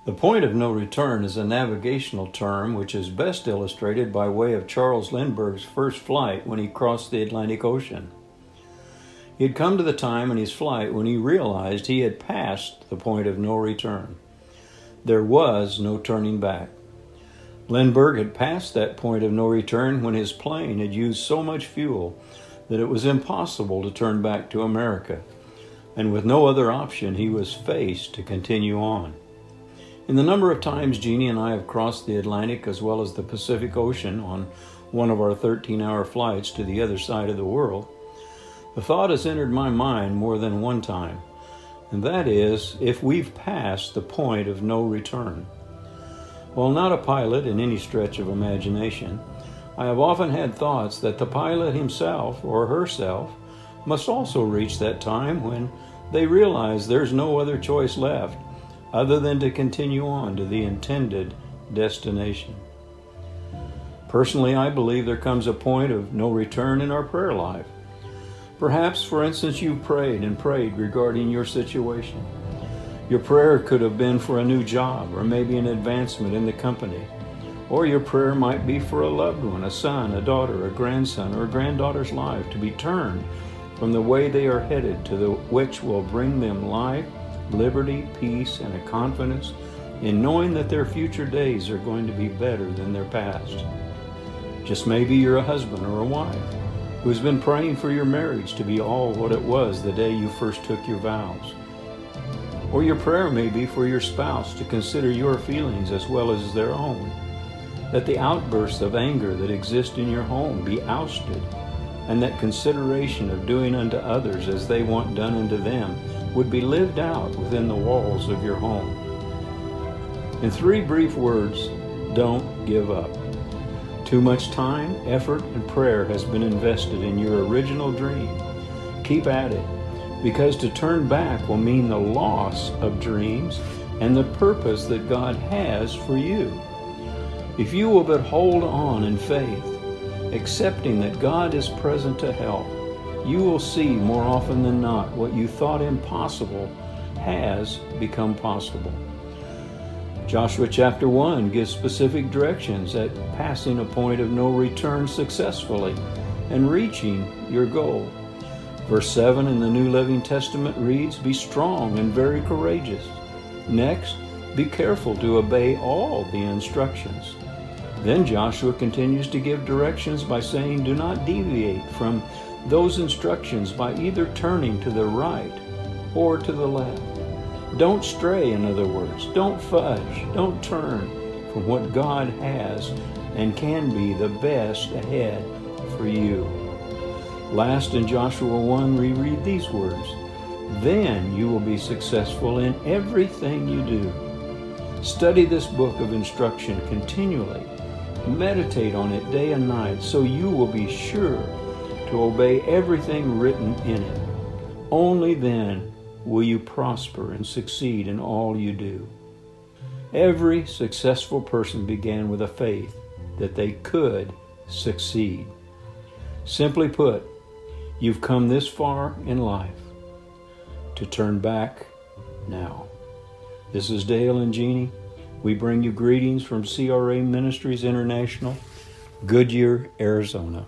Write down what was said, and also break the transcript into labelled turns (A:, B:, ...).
A: The point of no return is a navigational term which is best illustrated by way of Charles Lindbergh's first flight when he crossed the Atlantic Ocean. He had come to the time in his flight when he realized he had passed the point of no return. There was no turning back. Lindbergh had passed that point of no return when his plane had used so much fuel that it was impossible to turn back to America, and with no other option, he was faced to continue on. In the number of times Jeannie and I have crossed the Atlantic as well as the Pacific Ocean on one of our 13-hour flights to the other side of the world, the thought has entered my mind more than one time, and that is if we've passed the point of no return. While not a pilot in any stretch of imagination, I have often had thoughts that the pilot himself or herself must also reach that time when they realize there's no other choice left other than to continue on to the intended destination. Personally, I believe there comes a point of no return in our prayer life. Perhaps, for instance, you've prayed and prayed regarding your situation. Your prayer could have been for a new job or maybe an advancement in the company. Or your prayer might be for a loved one, a son, a daughter, a grandson, or a granddaughter's life to be turned from the way they are headed to the which will bring them life, liberty, peace, and a confidence in knowing that their future days are going to be better than their past. Just maybe you're a husband or a wife who's been praying for your marriage to be all what it was the day you first took your vows. Or your prayer may be for your spouse to consider your feelings as well as their own, that the outbursts of anger that exist in your home be ousted, and that consideration of doing unto others as they want done unto them would be lived out within the walls of your home. In 3 brief words, don't give up. Too much time, effort, and prayer has been invested in your original dream. Keep at it, because to turn back will mean the loss of dreams and the purpose that God has for you. If you will but hold on in faith, accepting that God is present to help, you will see more often than not what you thought impossible has become possible. Joshua chapter 1 gives specific directions at passing a point of no return successfully and reaching your goal. Verse 7 in the New Living Testament reads, "Be strong and very courageous." Next, be careful to obey all the instructions. Then Joshua continues to give directions by saying, do not deviate from those instructions by either turning to the right or to the left. Don't stray, in other words. Don't fudge. Don't turn from what God has and can be the best ahead for you. Last, in Joshua 1, we read these words, "Then you will be successful in everything you do." Study this book of instruction continually. Meditate on it day and night so you will be sure to obey everything written in it. Only then will you prosper and succeed in all you do. Every successful person began with a faith that they could succeed. Simply put, you've come this far in life to turn back now. This is Dale and Jeannie. We bring you greetings from CRA Ministries International, Goodyear, Arizona.